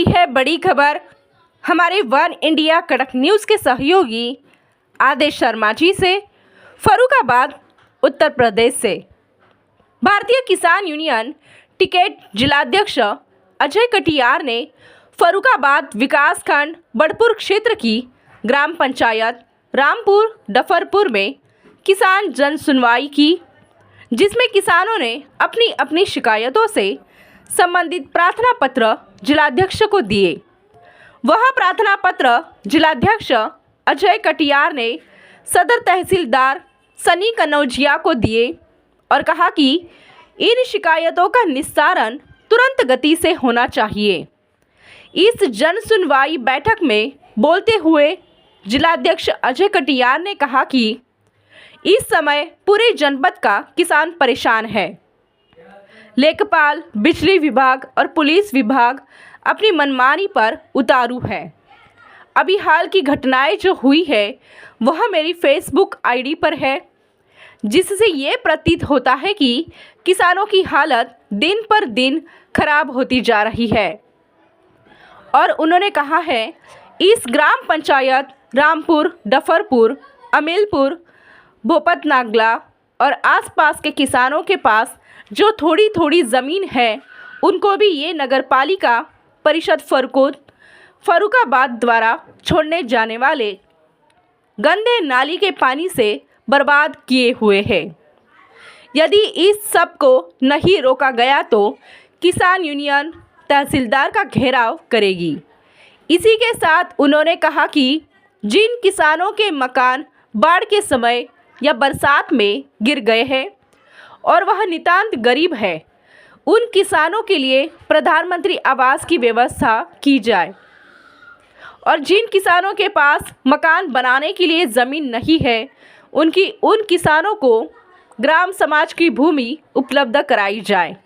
रही है बड़ी खबर हमारे वन इंडिया कड़क न्यूज़ के सहयोगी आदेश शर्मा जी से। फर्रुखाबाद उत्तर प्रदेश से भारतीय किसान यूनियन टिकैत जिलाध्यक्ष अजय कटियार ने फर्रुखाबाद विकासखंड बड़पुर क्षेत्र की ग्राम पंचायत रामपुर डफरपुर में किसान जन सुनवाई की, जिसमें किसानों ने अपनी अपनी शिकायतों से संबंधित प्रार्थना पत्र जिलाध्यक्ष को दिए। वह प्रार्थना पत्र जिलाध्यक्ष अजय कटियार ने सदर तहसीलदार सनी कनौजिया को दिए और कहा कि इन शिकायतों का निस्तारण तुरंत गति से होना चाहिए। इस जन सुनवाई बैठक में बोलते हुए जिलाध्यक्ष अजय कटियार ने कहा कि इस समय पूरे जनपद का किसान परेशान है। लेखपाल, बिजली विभाग और पुलिस विभाग अपनी मनमानी पर उतारू है। अभी हाल की घटनाएं जो हुई है वह मेरी फेसबुक आईडी पर है, जिससे ये प्रतीत होता है कि किसानों की हालत दिन पर दिन खराब होती जा रही है। और उन्होंने कहा है इस ग्राम पंचायत रामपुर, डफरपुर, अमीलपुर, भोपत नागला और आसपास के किसानों के पास जो थोड़ी थोड़ी ज़मीन है उनको भी ये नगरपालिका परिषद फर्रुखाबाद द्वारा छोड़ने जाने वाले गंदे नाली के पानी से बर्बाद किए हुए हैं। यदि इस सब को नहीं रोका गया तो किसान यूनियन तहसीलदार का घेराव करेगी। इसी के साथ उन्होंने कहा कि जिन किसानों के मकान बाढ़ के समय या बरसात में गिर गए हैं और वह नितांत गरीब है, उन किसानों के लिए प्रधानमंत्री आवास की व्यवस्था की जाए और जिन किसानों के पास मकान बनाने के लिए ज़मीन नहीं है उन किसानों को ग्राम समाज की भूमि उपलब्ध कराई जाए,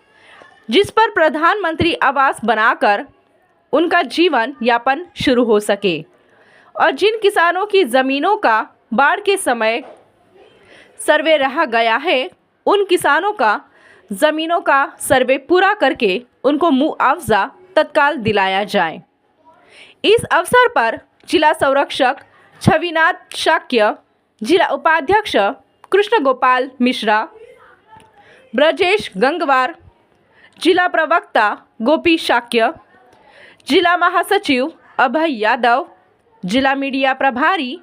जिस पर प्रधानमंत्री आवास बनाकर उनका जीवन यापन शुरू हो सके। और जिन किसानों की ज़मीनों का बाढ़ के समय सर्वे रहा गया है उन किसानों का ज़मीनों का सर्वे पूरा करके उनको मुआवजा तत्काल दिलाया जाए। इस अवसर पर जिला संरक्षक छविनाथ शाक्य, जिला उपाध्यक्ष कृष्ण गोपाल मिश्रा, ब्रजेश गंगवार, जिला प्रवक्ता गोपी शाक्य, जिला महासचिव अभय यादव, जिला मीडिया प्रभारी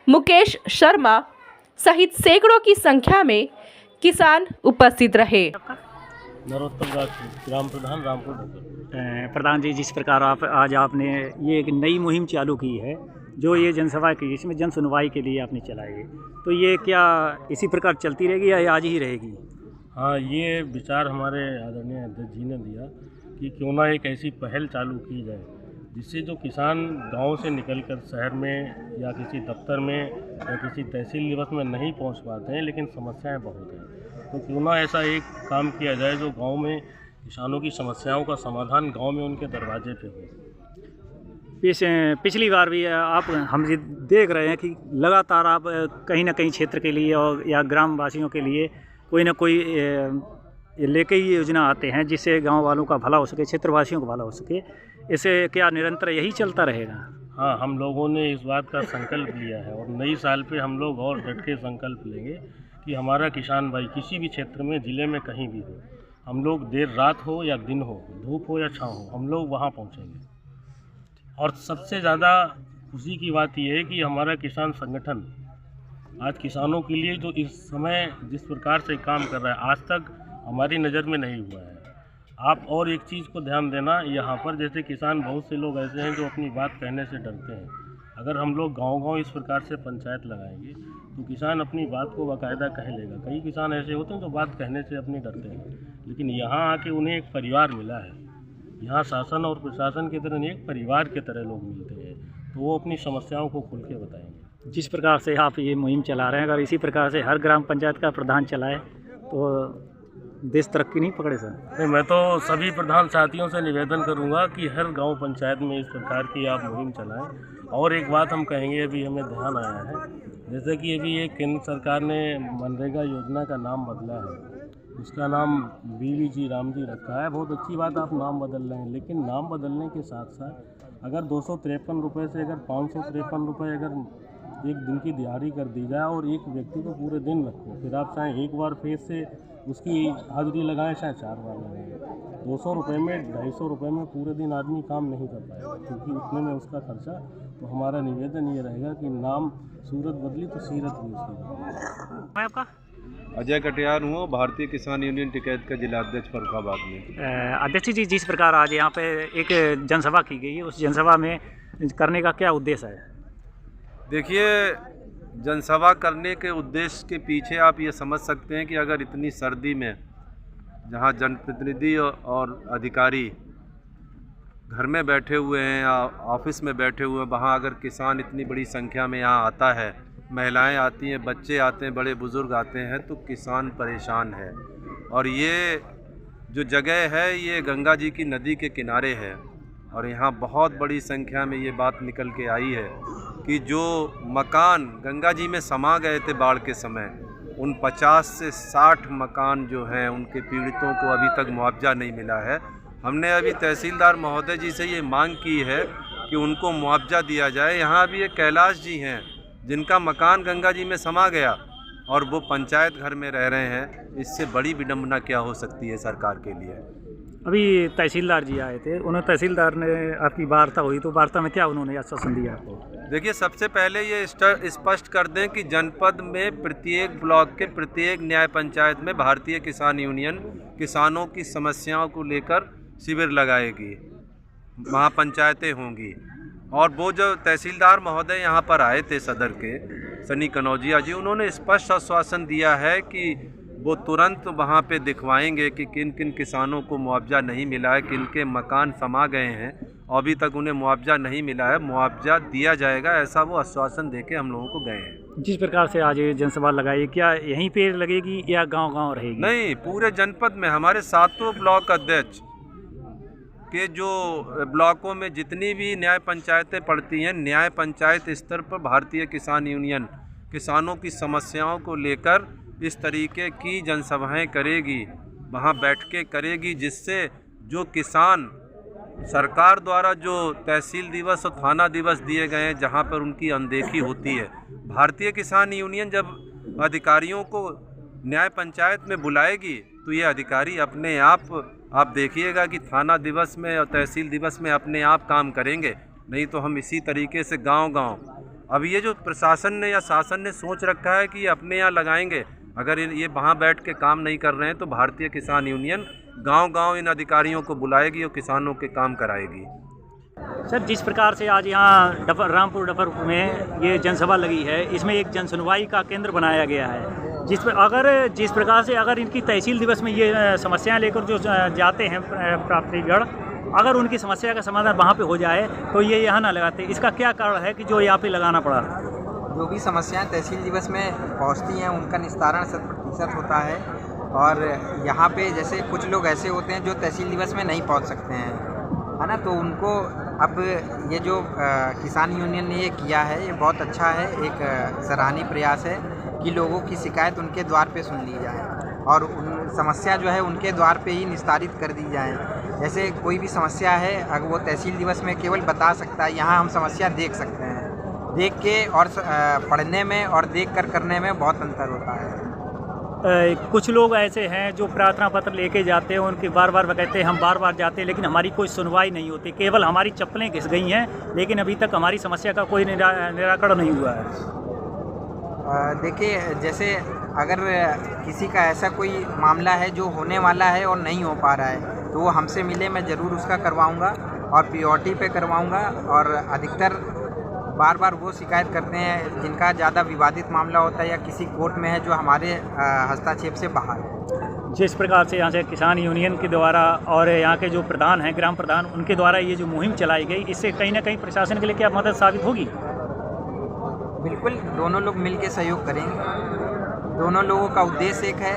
मुकेश शर्मा सहित सैकड़ों की संख्या में किसान उपस्थित रहे। नरोत्तम दास, ग्राम प्रधान रामपुर। प्रधान जी, जिस प्रकार आज आपने ये एक नई मुहिम चालू की है जो ये जनसभा की, इसमें जन सुनवाई के लिए आपने चलाई है, तो ये क्या इसी प्रकार चलती रहेगी या आज ही रहेगी? हाँ, ये विचार हमारे आदरणीय अध्यक्ष जी ने दिया कि क्यों ना एक ऐसी पहल चालू की जाए जिससे जो किसान गांव से निकलकर शहर में या किसी दफ्तर में या किसी तहसील दिवस में नहीं पहुंच पाते हैं, लेकिन समस्याएं बहुत हैं, तो क्यों ना ऐसा एक काम किया जाए जो गांव में किसानों की समस्याओं का समाधान गांव में उनके दरवाजे पे हो। पिछली बार भी आप हम देख रहे हैं कि लगातार आप कहीं ना कहीं क्षेत्र के लिए और या ग्रामवासियों के लिए कोई ना कोई लेके ही योजना आते हैं जिससे गांव वालों का भला हो सके, क्षेत्रवासियों का भला हो सके। इसे क्या निरंतर यही चलता रहेगा? हाँ, हम लोगों ने इस बात का संकल्प लिया है और नई साल पे हम लोग और डट के संकल्प लेंगे कि हमारा किसान भाई किसी भी क्षेत्र में, ज़िले में कहीं भी हो, हम लोग देर रात हो या दिन हो, धूप हो या छाँव हो, हम लोग वहाँ पहुँचेंगे। और सबसे ज़्यादा खुशी की बात यह है कि हमारा किसान संगठन आज किसानों के लिए जो इस समय जिस प्रकार से काम कर रहा है आज तक हमारी नज़र में नहीं हुआ है। आप और एक चीज़ को ध्यान देना, यहाँ पर जैसे किसान बहुत से लोग ऐसे हैं जो अपनी बात कहने से डरते हैं। अगर हम लोग गांव-गांव इस प्रकार से पंचायत लगाएंगे तो किसान अपनी बात को बाकायदा कह लेगा। कई किसान ऐसे होते हैं जो बात कहने से अपनी डरते हैं, लेकिन यहाँ आके उन्हें एक परिवार मिला है। यहाँ शासन और प्रशासन की तरह नहीं, एक परिवार की तरह लोग मिलते हैं, तो वो अपनी समस्याओं को खुल के बताएंगे। जिस प्रकार से आप ये मुहिम चला रहे हैं, अगर इसी प्रकार से हर ग्राम पंचायत का प्रधान चलाए तो देश तरक्की नहीं पकड़े सर? नहीं, मैं तो सभी प्रधान साथियों से निवेदन करूंगा कि हर गांव पंचायत में इस प्रकार की आप मुहिम चलाएं। और एक बात हम कहेंगे, अभी हमें ध्यान आया है, जैसे कि अभी ये केंद्र सरकार ने मनरेगा योजना का नाम बदला है, उसका नाम बीवी जी राम जी रखा है। बहुत अच्छी बात आप नाम बदल रहे हैं, लेकिन नाम बदलने के साथ साथ अगर 253 रुपये से अगर 553 रुपये अगर एक दिन की दिहाड़ी कर दी जाए और एक व्यक्ति को पूरे दिन रखो, फिर आप चाहे एक बार फेस से उसकी हाजिरी लगाएं, चाहे 4 बार लगाएं, 200 रुपये में 250 रुपये में पूरे दिन आदमी काम नहीं कर पाएगा, क्योंकि उतने में उसका खर्चा। तो हमारा निवेदन ये रहेगा कि नाम सूरत बदली तो सीरत भी उसकी बदली। मैं आपका अजय कटियार हूँ, भारतीय किसान यूनियन टिकैत का जिला अध्यक्ष फर्रुखाबाद में। अध्यक्ष जी, जिस प्रकार आज यहाँ पे एक जनसभा की गई, उस जनसभा में करने का क्या उद्देश्य है? देखिए, जनसभा करने के उद्देश्य के पीछे आप ये समझ सकते हैं कि अगर इतनी सर्दी में जहाँ जनप्रतिनिधि और अधिकारी घर में बैठे हुए हैं या ऑफिस में बैठे हुए हैं, वहाँ अगर किसान इतनी बड़ी संख्या में यहाँ आता है, महिलाएं आती हैं, बच्चे आते हैं, बड़े बुज़ुर्ग आते हैं, तो किसान परेशान है। और ये जो जगह है ये गंगा जी की नदी के किनारे है और यहाँ बहुत बड़ी संख्या में ये बात निकल के आई है कि जो मकान गंगा जी में समा गए थे बाढ़ के समय, उन 50 से 60 मकान जो हैं उनके पीड़ितों को अभी तक मुआवजा नहीं मिला है। हमने अभी तहसीलदार महोदय जी से ये मांग की है कि उनको मुआवजा दिया जाए। यहाँ अभी एक कैलाश जी हैं जिनका मकान गंगा जी में समा गया और वो पंचायत घर में रह रहे हैं। इससे बड़ी विडंबना क्या हो सकती है सरकार के लिए। अभी तहसीलदार जी आए थे, उन्होंने तहसीलदार ने आपकी वार्ता हुई, तो वार्ता में क्या उन्होंने आश्वासन दिया आपको? देखिए, सबसे पहले ये स्पष्ट कर दें कि जनपद में प्रत्येक ब्लॉक के प्रत्येक न्याय पंचायत में भारतीय किसान यूनियन किसानों की समस्याओं को लेकर शिविर लगाएगी, वहाँ पंचायतें होंगी। और वो जो तहसीलदार महोदय यहाँ पर आए थे सदर के, सनी कनौजिया जी, उन्होंने स्पष्ट आश्वासन दिया है कि वो तुरंत वहाँ पे दिखवाएंगे कि किन किन किसानों को मुआवजा नहीं मिला है, किन के मकान समा गए हैं और अभी तक उन्हें मुआवजा नहीं मिला है, मुआवजा दिया जाएगा, ऐसा वो आश्वासन देके हम लोगों को गए हैं। जिस प्रकार से आज ये जनसभा लगाई, क्या यहीं पे लगेगी या गांव-गांव रहेगी? नहीं, पूरे जनपद में हमारे 7 ब्लॉक अध्यक्ष के जो ब्लॉकों में जितनी भी न्याय पंचायतें पड़ती हैं, न्याय पंचायत स्तर पर भारतीय किसान यूनियन किसानों की समस्याओं को लेकर इस तरीके की जनसभाएं करेगी, वहाँ बैठ के करेगी, जिससे जो किसान सरकार द्वारा जो तहसील दिवस और थाना दिवस दिए गए हैं जहाँ पर उनकी अनदेखी होती है, भारतीय किसान यूनियन जब अधिकारियों को न्याय पंचायत में बुलाएगी तो ये अधिकारी अपने आप देखिएगा कि थाना दिवस में और तहसील दिवस में अपने आप काम करेंगे। नहीं तो हम इसी तरीके से गांव-गांव, अब ये जो प्रशासन ने या शासन ने सोच रखा है कि ये अपने यहाँ लगाएंगे, अगर ये वहाँ बैठ के काम नहीं कर रहे हैं तो भारतीय किसान यूनियन गांव-गांव इन अधिकारियों को बुलाएगी और किसानों के काम कराएगी। सर, जिस प्रकार से आज यहाँ रामपुर डफरपुर में ये जनसभा लगी है, इसमें एक जन सुनवाई का केंद्र बनाया गया है, जिस प्रकार से अगर इनकी तहसील दिवस में ये समस्याएं लेकर जो जाते हैं प्राप्तिगढ़, अगर उनकी समस्या का समाधान वहाँ पे हो जाए तो ये यहाँ ना लगाते, इसका क्या कारण है कि जो यहाँ पे लगाना पड़ा? जो भी समस्याएं तहसील दिवस में पहुँचती हैं उनका निस्तारण 100% होता है। और यहाँ पे जैसे कुछ लोग ऐसे होते हैं जो तहसील दिवस में नहीं पहुँच सकते हैं, है ना, तो उनको अब ये जो किसान यूनियन ने ये किया है ये बहुत अच्छा है, एक सराहनीय प्रयास है कि लोगों की शिकायत उनके द्वार पे सुन ली जाए और उन समस्या जो है उनके द्वार पे ही निस्तारित कर दी जाए। जैसे कोई भी समस्या है अगर वो तहसील दिवस में केवल बता सकता है, यहाँ हम समस्या देख सकते हैं, देख के और पढ़ने में और देख कर करने में बहुत अंतर होता है। कुछ लोग ऐसे हैं जो प्रार्थना पत्र लेके जाते हैं, उनके बार बार कहते हैं हम बार बार जाते हैं लेकिन हमारी कोई सुनवाई नहीं होती, केवल हमारी चप्पलें घिस गई हैं लेकिन अभी तक हमारी समस्या का कोई निराकरण नहीं हुआ है। देखिए, जैसे अगर किसी का ऐसा कोई मामला है जो होने वाला है और नहीं हो पा रहा है तो वो हमसे मिले, मैं ज़रूर उसका करवाऊँगा और पीओटी पे करवाऊँगा। और अधिकतर बार बार वो शिकायत करते हैं जिनका ज़्यादा विवादित मामला होता है या किसी कोर्ट में है जो हमारे हस्तक्षेप से बाहर है। जिस प्रकार से यहाँ से किसान यूनियन के द्वारा और यहाँ के जो प्रधान हैं, ग्राम प्रधान, उनके द्वारा ये जो मुहिम चलाई गई, इससे कहीं ना कहीं प्रशासन के लिए क्या मदद साबित होगी? बिल्कुल, दोनों लोग मिल के सहयोग करेंगे। दोनों लोगों का उद्देश्य एक है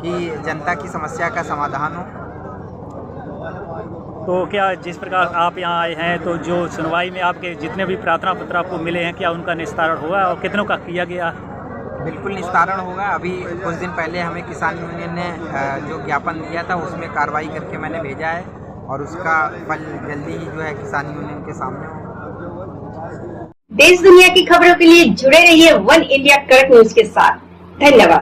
कि जनता की समस्या का समाधान हो। तो क्या जिस प्रकार आप यहाँ आए हैं तो जो सुनवाई में आपके जितने भी प्रार्थना पत्र आपको मिले हैं, क्या उनका निस्तारण हुआ और कितनों का किया गया? बिल्कुल निस्तारण होगा। अभी कुछ दिन पहले हमें किसान यूनियन ने जो ज्ञापन दिया था उसमें कार्रवाई करके मैंने भेजा है और उसका फल जल्दी ही जो है किसान यूनियन के सामने होगा। देश दुनिया की खबरों के लिए जुड़े रहिए वन इंडिया कड़क न्यूज के साथ। धन्यवाद।